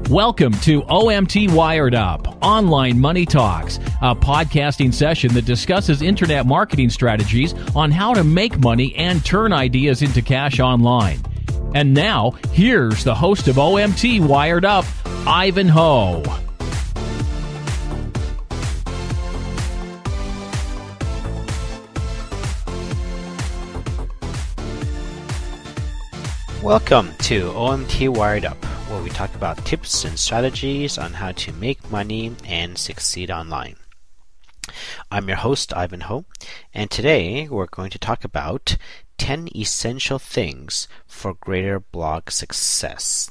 Welcome to OMT Wired Up, Online Money Talks, a podcasting session that discusses internet marketing strategies on how to make money and turn ideas into cash online. And now, here's the host of OMT Wired Up, Ivan Ho. Welcome to OMT Wired Up, where we talk about tips and strategies on how to make money and succeed online. I'm your host, Ivan Ho, and today we're going to talk about 10 essential things for greater blog success.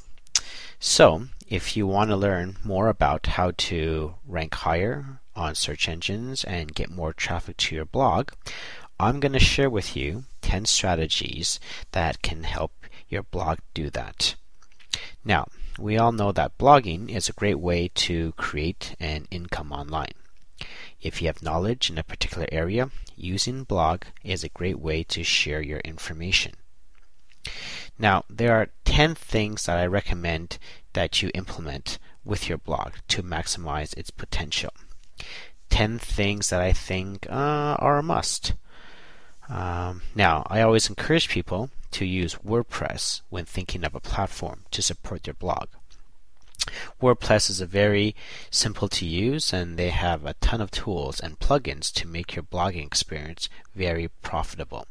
So, if you want to learn more about how to rank higher on search engines and get more traffic to your blog, I'm going to share with you 10 strategies that can help your blog do that. Now, we all know that blogging is a great way to create an income online. If you have knowledge in a particular area, using blog is a great way to share your information. Now, there are 10 things that I recommend that you implement with your blog to maximize its potential. 10 things that I think are a must. Now, I always encourage people to use Wordpress when thinking of a platform to support their blog. Wordpress is a very simple to use, and they have a ton of tools and plugins to make your blogging experience very profitable.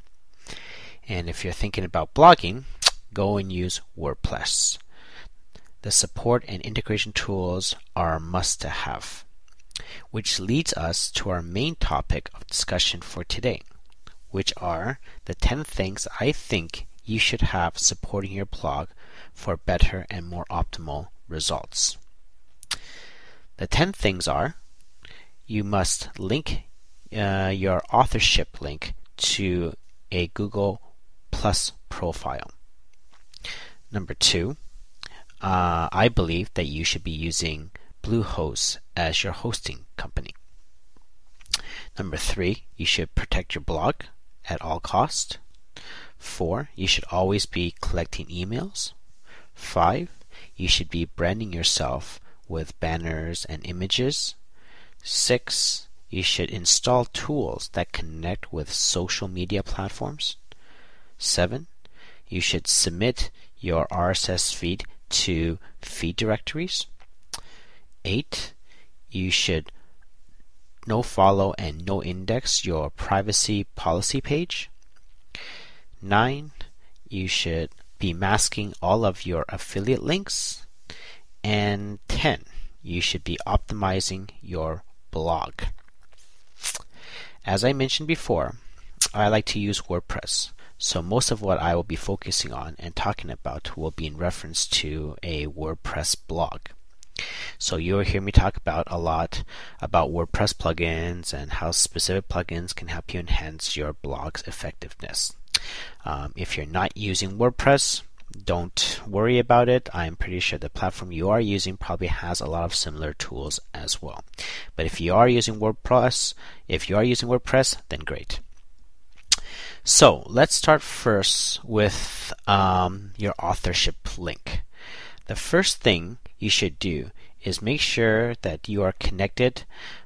And if you're thinking about blogging, go and use Wordpress. The support and integration tools are a must to have, which leads us to our main topic of discussion for today, which are the 10 things I think you should have supporting your blog for better and more optimal results. The 10 things are: you must link your authorship link to a Google Plus profile. Number 2, I believe that you should be using Bluehost as your hosting company. Number 3, you should protect your blog at all costs. 4, you should always be collecting emails. 5, you should be branding yourself with banners and images. 6, you should install tools that connect with social media platforms. 7, you should submit your RSS feed to feed directories. 8, you should no follow and no index your privacy policy page. 9, you should be masking all of your affiliate links. And 10, you should be optimizing your blog. As I mentioned before, I like to use WordPress, so most of what I will be focusing on and talking about will be in reference to a WordPress blog. So you'll hear me talk about a lot about WordPress plugins and how specific plugins can help you enhance your blog's effectiveness. If you're not using WordPress, don't worry about it. I'm pretty sure the platform you are using probably has a lot of similar tools as well. But if you are using WordPress, then great. So let's start first with your authorship link. The first thing you should do is make sure that you are connected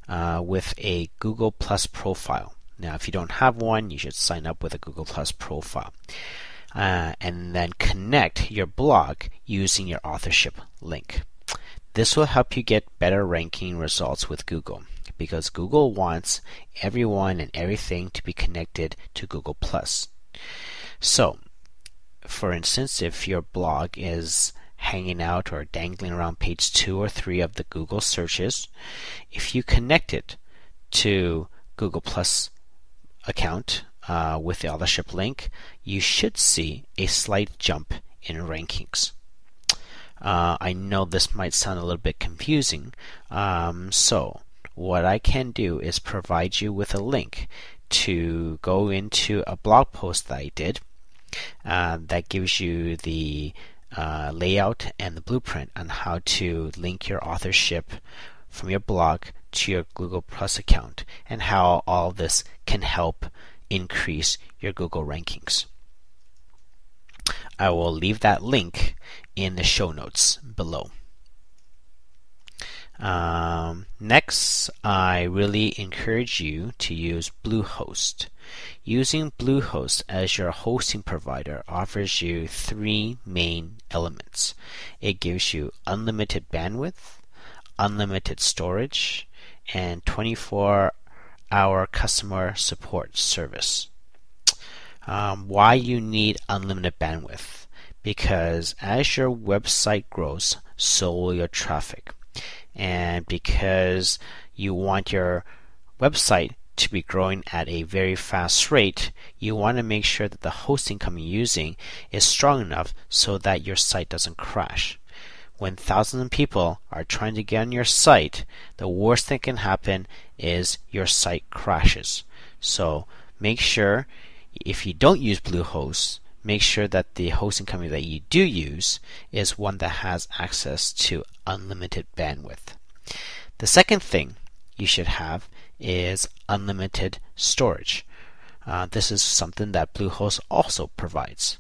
with a Google Plus profile. Now, if you don't have one, you should sign up with a Google Plus profile. And then connect your blog using your authorship link. This will help you get better ranking results with Google, because Google wants everyone and everything to be connected to Google Plus. So, for instance, if your blog is hanging out or dangling around page 2 or 3 of the Google searches, if you connect it to Google Plus account with the authorship link, you should see a slight jump in rankings. I know this might sound a little bit confusing, so what I can do is provide you with a link to go into a blog post that I did that gives you the layout and the blueprint on how to link your authorship from your blog to your Google Plus account, and how all this can help increase your Google rankings. I will leave that link in the show notes below. Next, I really encourage you to use Bluehost. Using Bluehost as your hosting provider offers you three main elements. It gives you unlimited bandwidth, unlimited storage, and 24-hour customer support service. Why you need unlimited bandwidth? Because as your website grows, so will your traffic. And because you want your website to be growing at a very fast rate, you want to make sure that the hosting company you're using is strong enough so that your site doesn't crash. When thousands of people are trying to get on your site, the worst thing that can happen is your site crashes. So make sure, if you don't use Bluehost, make sure that the hosting company that you do use is one that has access to unlimited bandwidth. The second thing you should have is unlimited storage. This is something that Bluehost also provides.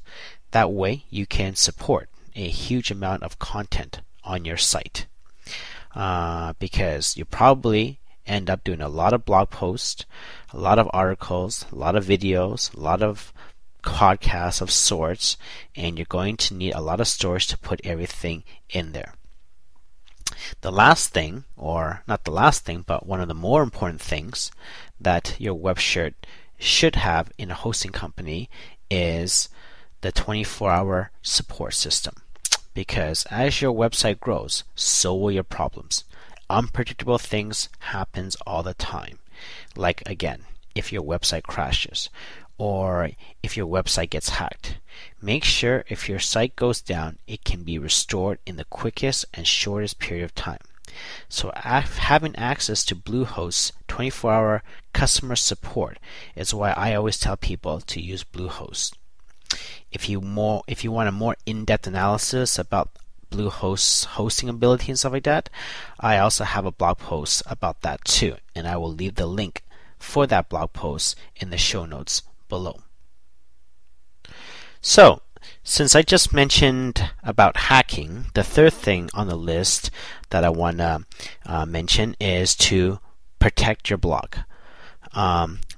That way you can support a huge amount of content on your site, because you probably end up doing a lot of blog posts, a lot of articles, a lot of videos, a lot of podcasts of sorts, and you're going to need a lot of storage to put everything in there. The last thing, or not the last thing, but one of the more important things that your website should have in a hosting company is the 24-hour support system. Because as your website grows, so will your problems. Unpredictable things happens all the time. Like, again, if your website crashes or if your website gets hacked. Make sure if your site goes down, it can be restored in the quickest and shortest period of time. So having access to Bluehost's 24-hour customer support is why I always tell people to use Bluehost. If you want a more in-depth analysis about Bluehost's hosting ability and stuff like that, I also have a blog post about that too, and I will leave the link for that blog post in the show notes below. So, since I just mentioned about hacking, the third thing on the list that I want to mention is to protect your blog.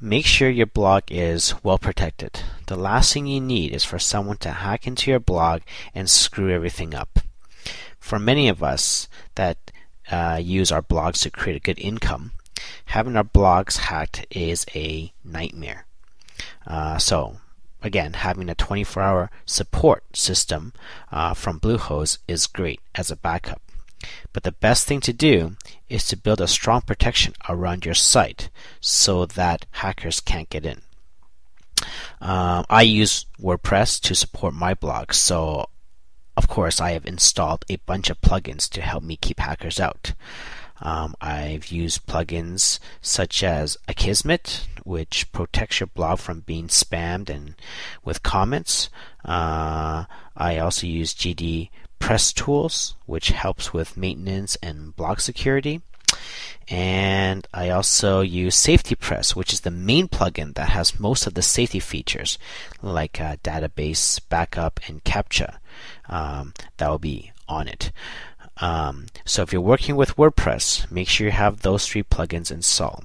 Make sure your blog is well protected. The last thing you need is for someone to hack into your blog and screw everything up. For many of us that use our blogs to create a good income, having our blogs hacked is a nightmare. So again, having a 24-hour support system from Bluehost is great as a backup. But the best thing to do is to build a strong protection around your site so that hackers can't get in. I use WordPress to support my blog, so of course I have installed a bunch of plugins to help me keep hackers out. I've used plugins such as Akismet, which protects your blog from being spammed and with comments. I also use GD Press Tools, which helps with maintenance and blog security. And I also use Safety Press, which is the main plugin that has most of the safety features, like database backup and CAPTCHA. That will be on it. So if you're working with WordPress, make sure you have those three plugins installed.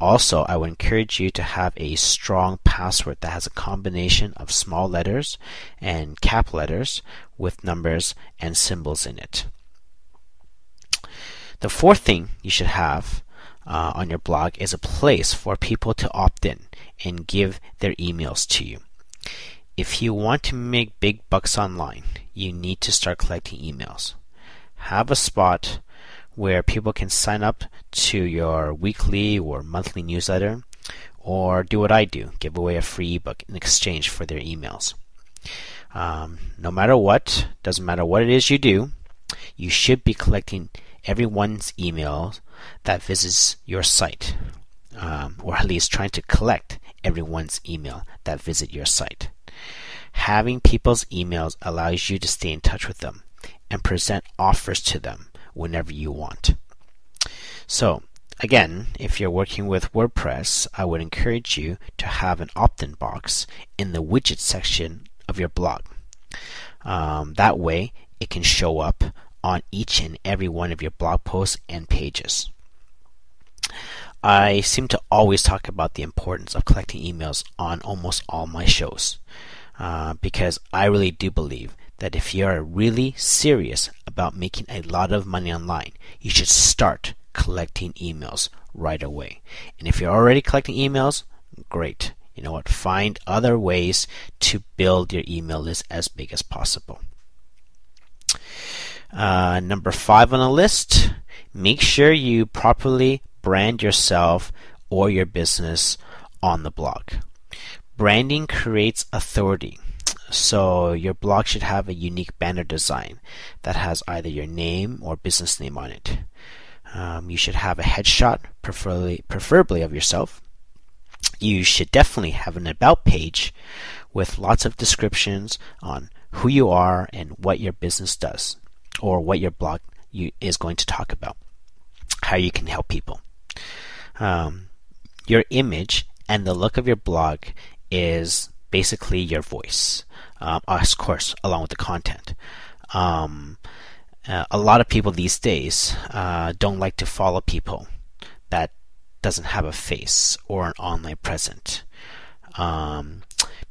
Also, I would encourage you to have a strong password that has a combination of small letters and cap letters with numbers and symbols in it. The fourth thing you should have on your blog is a place for people to opt in and give their emails to you. If you want to make big bucks online, you need to start collecting emails. Have a spot where people can sign up to your weekly or monthly newsletter, or do what I do, give away a free ebook in exchange for their emails. No matter what, doesn't matter what it is you do, you should be collecting everyone's email that visits your site, or at least trying to collect everyone's email that visit your site. Having people's emails allows you to stay in touch with them and present offers to them whenever you want. So again, if you're working with WordPress, I would encourage you to have an opt-in box in the widget section of your blog. That way it can show up on each and every one of your blog posts and pages. I seem to always talk about the importance of collecting emails on almost all my shows because I really do believe that if you are really serious about making a lot of money online, you should start collecting emails right away. And if you're already collecting emails, great. You know what? Find other ways to build your email list as big as possible. Number 5 on the list, make sure you properly brand yourself or your business on the blog. Branding creates authority. So your blog should have a unique banner design that has either your name or business name on it. You should have a headshot, preferably of yourself. You should definitely have an about page with lots of descriptions on who you are and what your business does, or what your blog is going to talk about, how you can help people. Your image and the look of your blog is basically your voice, of course, along with the content. A lot of people these days don't like to follow people that doesn't have a face or an online presence.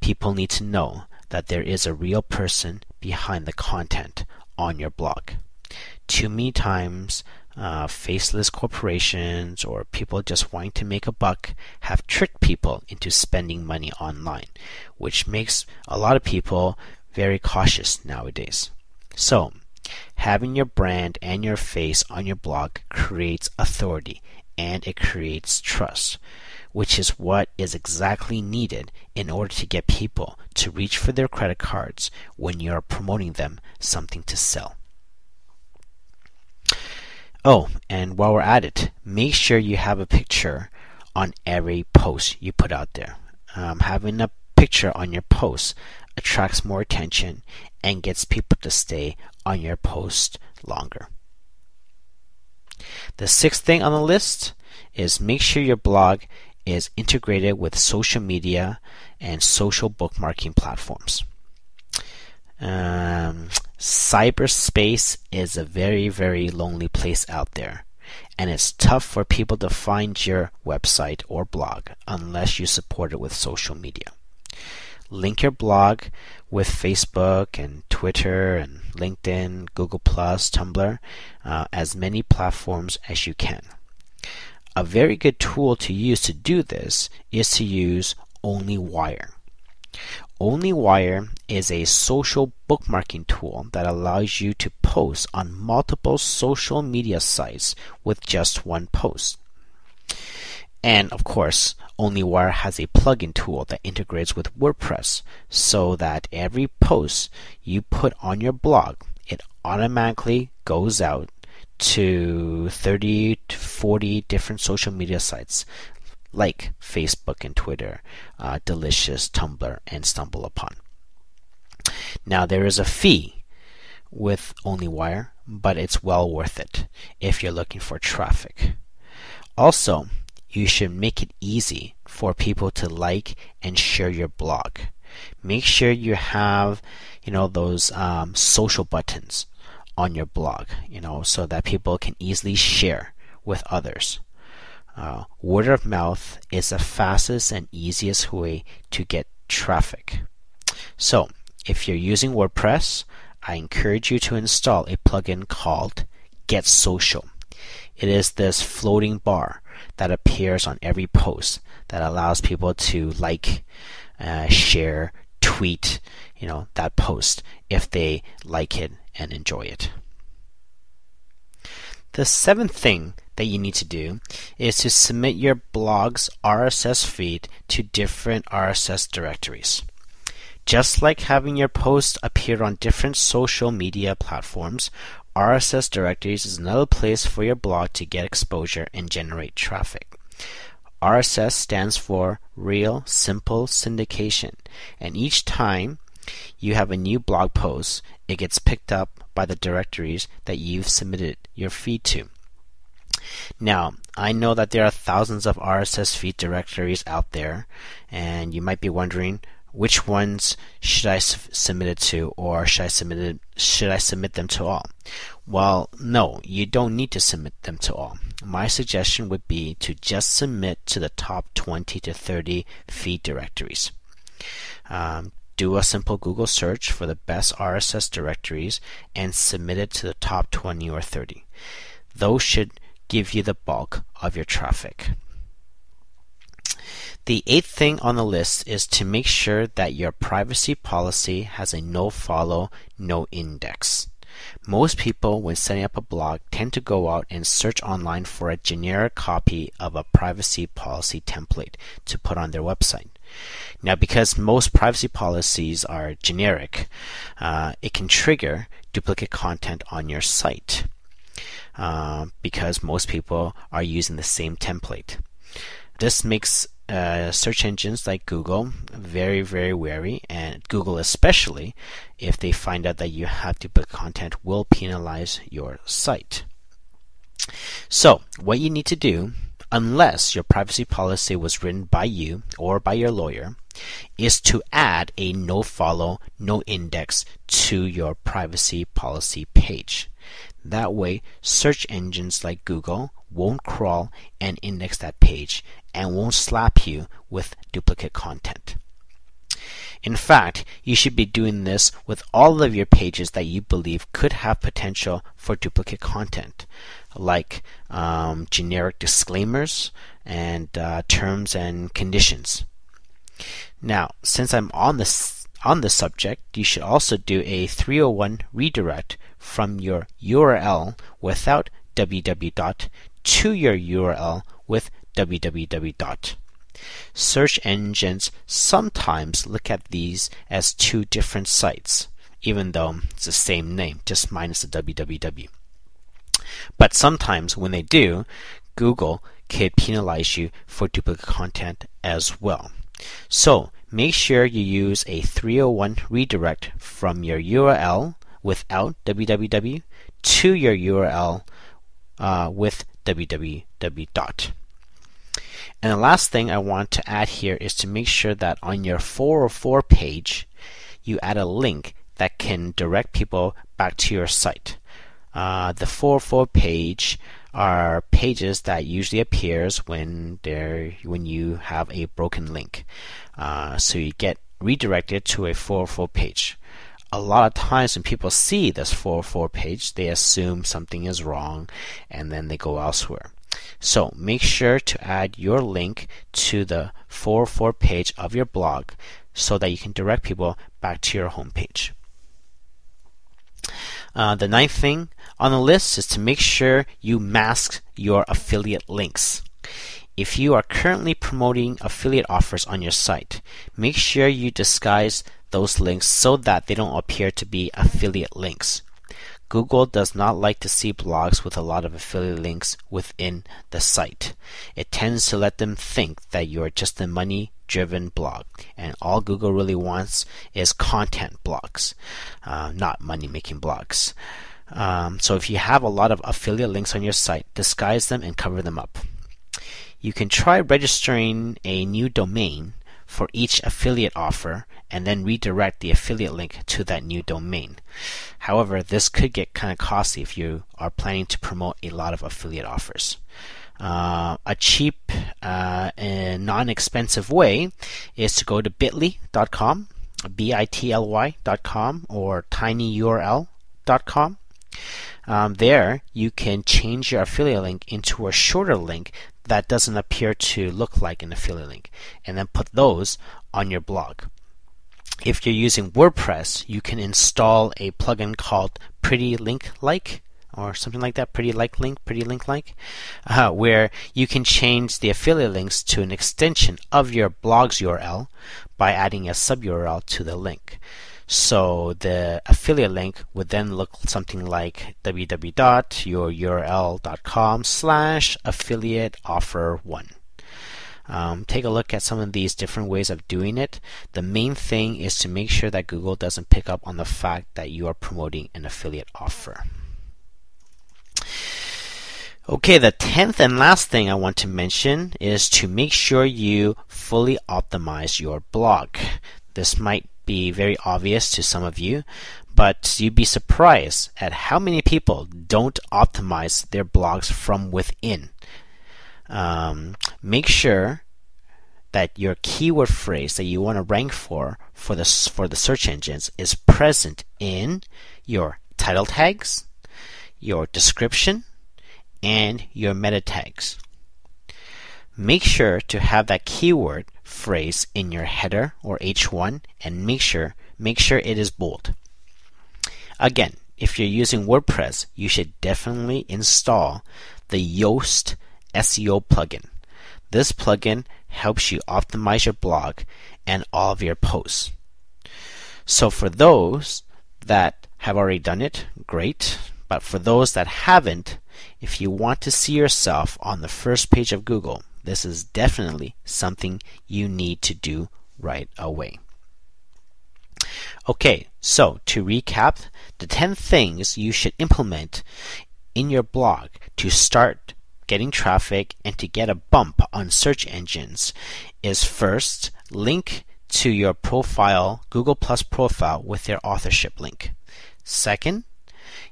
People need to know that there is a real person behind the content on your blog. Too many times, faceless corporations or people just wanting to make a buck have tricked people into spending money online, which makes a lot of people very cautious nowadays. So, having your brand and your face on your blog creates authority and it creates trust, which is what is exactly needed in order to get people to reach for their credit cards when you're promoting them something to sell. Oh, and while we're at it, make sure you have a picture on every post you put out there. Having a picture on your post attracts more attention and gets people to stay on your post longer. The 6th thing on the list is make sure your blog is integrated with social media and social bookmarking platforms. Cyberspace is a very, very lonely place out there, and it's tough for people to find your website or blog unless you support it with social media. Link your blog with Facebook and Twitter and LinkedIn, Google+, Tumblr, as many platforms as you can. A very good tool to use to do this is to use OnlyWire. OnlyWire is a social bookmarking tool that allows you to post on multiple social media sites with just one post. And of course, OnlyWire has a plugin tool that integrates with Wordpress so that every post you put on your blog, it automatically goes out to 30 to 40 different social media sites like Facebook and Twitter, Delicious, Tumblr, and StumbleUpon. Now, there is a fee with OnlyWire, but it's well worth it if you're looking for traffic. Also, you should make it easy for people to like and share your blog. Make sure you have, those social buttons on your blog, so that people can easily share with others. Word of mouth is the fastest and easiest way to get traffic. So, if you're using WordPress, I encourage you to install a plugin called Get Social. It is this floating bar that appears on every post that allows people to like, share, tweet, that post if they like it and enjoy it. The 7th thing that you need to do is to submit your blog's RSS feed to different RSS directories. Just like having your posts appear on different social media platforms, RSS directories is another place for your blog to get exposure and generate traffic. RSS stands for Real Simple Syndication, and each time you have a new blog post, it gets picked up by the directories that you've submitted your feed to. Now, I know that there are thousands of RSS feed directories out there, and you might be wondering, which ones should I submit it to, or should I submit them to all? Well, no, you don't need to submit them to all. My suggestion would be to just submit to the top 20 to 30 feed directories. Do a simple Google search for the best RSS directories and submit it to the top 20 or 30. Those should give you the bulk of your traffic. The 8th thing on the list is to make sure that your privacy policy has a no follow, no index. Most people, when setting up a blog, tend to go out and search online for a generic copy of a privacy policy template to put on their website. Now, because most privacy policies are generic, it can trigger duplicate content on your site because most people are using the same template. This makes search engines like Google very, very wary, and Google especially, if they find out that you have duplicate content, will penalize your site. So, what you need to do, unless your privacy policy was written by you or by your lawyer, is to add a no follow, no index to your privacy policy page. That way, search engines like Google won't crawl and index that page and won't slap you with duplicate content. In fact, you should be doing this with all of your pages that you believe could have potential for duplicate content, like generic disclaimers and terms and conditions. Now, since I'm on this subject, you should also do a 301 redirect from your URL without www. To your URL with www. Search engines sometimes look at these as two different sites, even though it's the same name, just minus the www. But sometimes when they do, Google can penalize you for duplicate content as well. So make sure you use a 301 redirect from your URL without www to your URL with www. And the last thing I want to add here is to make sure that on your 404 page, you add a link that can direct people back to your site. The 404 page are pages that usually appears when you have a broken link. So you get redirected to a 404 page. A lot of times when people see this 404 page, they assume something is wrong and then they go elsewhere. So make sure to add your link to the 404 page of your blog so that you can direct people back to your homepage. The 9th thing on the list is to make sure you mask your affiliate links. If you are currently promoting affiliate offers on your site, make sure you disguise those links so that they don't appear to be affiliate links. Google does not like to see blogs with a lot of affiliate links within the site. It tends to let them think that you're just a money-driven blog, and all Google really wants is content blogs, not money-making blogs. So if you have a lot of affiliate links on your site, disguise them and cover them up. You can try registering a new domain for each affiliate offer and then redirect the affiliate link to that new domain. However, this could get kind of costly if you are planning to promote a lot of affiliate offers. A cheap and non-expensive way is to go to bit.ly.com, bitly.com, or tinyurl.com. There you can change your affiliate link into a shorter link that doesn't appear to look like an affiliate link, and then put those on your blog. If you're using WordPress, you can install a plugin called Pretty Link Like, or something like that, Pretty Link Like, where you can change the affiliate links to an extension of your blog's URL by adding a sub-URL to the link. So the affiliate link would then look something like www.yoururl.com/affiliateoffer1. Take a look at some of these different ways of doing it. The main thing is to make sure that Google doesn't pick up on the fact that you are promoting an affiliate offer. Okay, the 10th and last thing I want to mention is to make sure you fully optimize your blog. This might be very obvious to some of you, but you'd be surprised at how many people don't optimize their blogs from within. Make sure that your keyword phrase that you want to rank for the search engines is present in your title tags, your description, and your meta tags. Make sure to have that keyword phrase in your header or H1, and make sure it is bold. Again, if you're using WordPress, you should definitely install the Yoast SEO plugin. This plugin helps you optimize your blog and all of your posts. So for those that have already done it, great. But for those that haven't, if you want to see yourself on the first page of Google, this is definitely something you need to do right away. Okay, so to recap, the 10 things you should implement in your blog to start getting traffic and to get a bump on search engines is: first, link to your profile, Google Plus profile, with their authorship link. Second,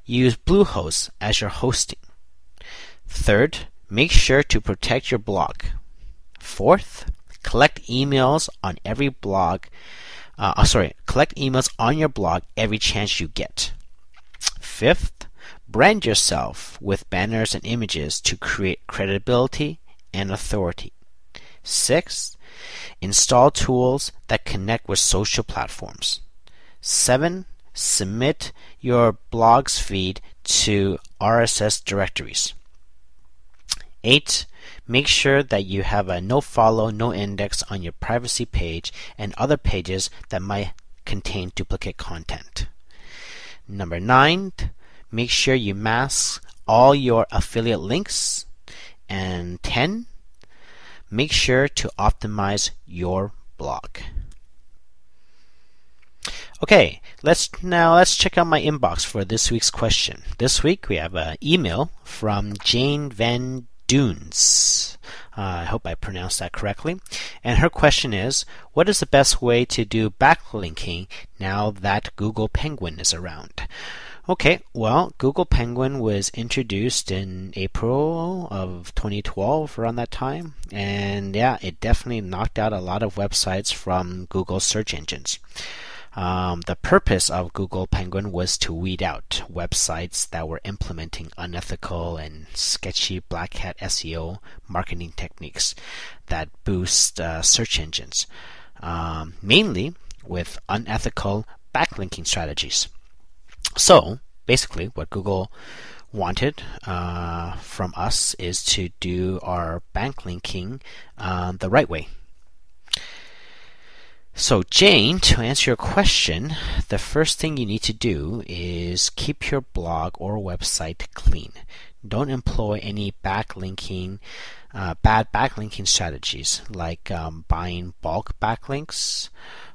use Bluehost as your hosting. Third, make sure to protect your blog. Fourth, collect emails on every blog. Collect emails on your blog every chance you get. Fifth, brand yourself with banners and images to create credibility and authority. Sixth, install tools that connect with social platforms. 7, submit your blog's feed to RSS directories. 8, make sure that you have a no-follow, no-index on your privacy page and other pages that might contain duplicate content. Number 9, make sure you mask all your affiliate links. And 10, make sure to optimize your blog. Okay, let's check out my inbox for this week's question. This week we have an email from Jane Van Dunes. I hope I pronounced that correctly. And her question is, what is the best way to do backlinking now that Google Penguin is around? Okay, well, Google Penguin was introduced in April of 2012, around that time. And yeah, it definitely knocked out a lot of websites from Google search engines. The purpose of Google Penguin was to weed out websites that were implementing unethical and sketchy black hat SEO marketing techniques that boost search engines, mainly with unethical backlinking strategies. So basically what Google wanted from us is to do our backlinking the right way. So Jane, to answer your question, the first thing you need to do is keep your blog or website clean. Don't employ any bad backlinking strategies like buying bulk backlinks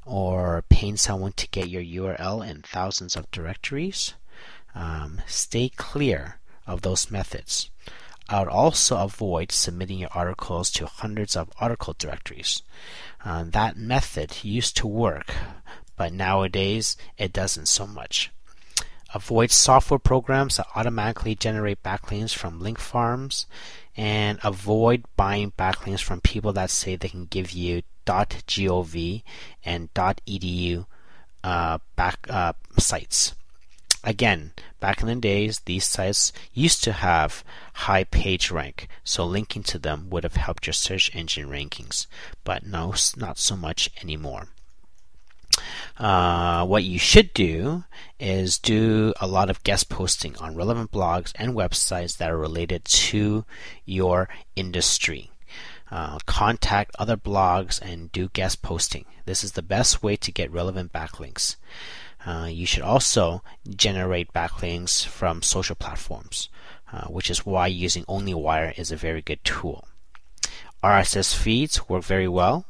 or paying someone to get your URL in thousands of directories. Stay clear of those methods. I would also avoid submitting your articles to hundreds of article directories. That method used to work, but nowadays it doesn't so much. Avoid software programs that automatically generate backlinks from link farms, and avoid buying backlinks from people that say they can give you .gov and .edu sites. Again, back in the days, these sites used to have high page rank, so linking to them would have helped your search engine rankings, but no, not so much anymore. What you should do is do a lot of guest posting on relevant blogs and websites that are related to your industry. Contact other blogs and do guest posting. This is the best way to get relevant backlinks. You should also generate backlinks from social platforms, which is why using OnlyWire is a very good tool. RSS feeds work very well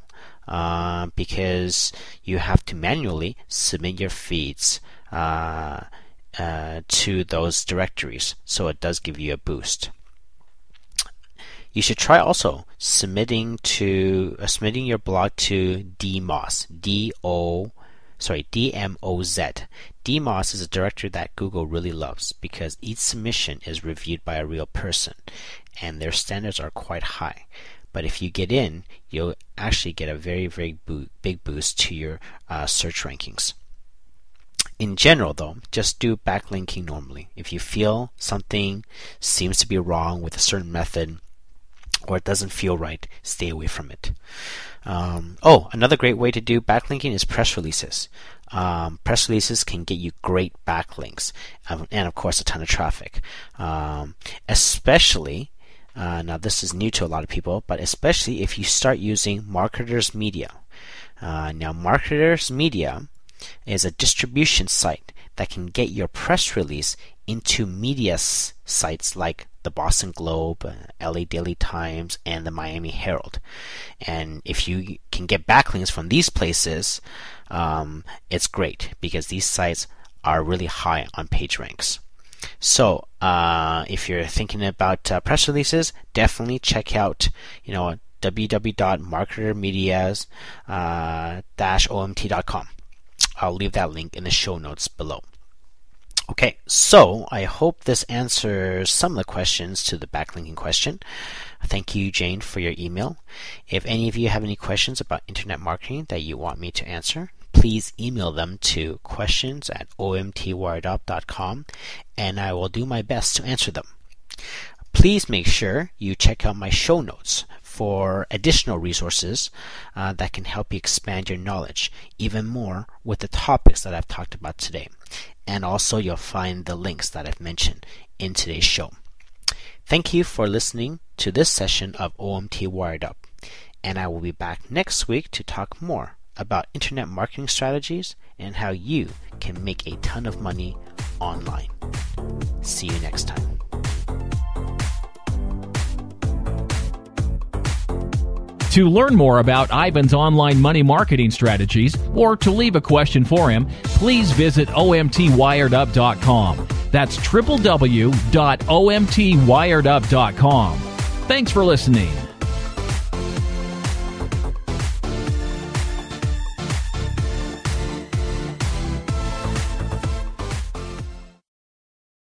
because you have to manually submit your feeds to those directories, so it does give you a boost. You should try also submitting your blog to DMOZ. DMOZ. DMOZ is a directory that Google really loves because each submission is reviewed by a real person, and their standards are quite high. But if you get in, you'll actually get a very, very big boost to your search rankings. In general, though, just do backlinking normally. If you feel something seems to be wrong with a certain method or it doesn't feel right, stay away from it. Another great way to do backlinking is press releases. Press releases can get you great backlinks and, of course, a ton of traffic. Especially, now this is new to a lot of people, but especially if you start using Marketers Media. Now, Marketers Media is a distribution site that can get your press release into media sites like the Boston Globe, LA Daily Times, and the Miami Herald. And if you can get backlinks from these places, it's great because these sites are really high on page ranks. So if you're thinking about press releases, definitely check out www.marketermedias-omt.com. I'll leave that link in the show notes below. Okay, so I hope this answers some of the questions to the backlinking question. Thank you, Jane, for your email. If any of you have any questions about internet marketing that you want me to answer, please email them to questions@omtwiredup.com, and I will do my best to answer them. Please make sure you check out my show notes for additional resources that can help you expand your knowledge even more with the topics that I've talked about today. And also you'll find the links that I've mentioned in today's show. Thank you for listening to this session of OMT Wired Up, and I will be back next week to talk more about internet marketing strategies and how you can make a ton of money online. See you next time. To learn more about Ivan's online money marketing strategies or to leave a question for him, please visit omtwiredup.com. That's www.omtwiredup.com. Thanks for listening.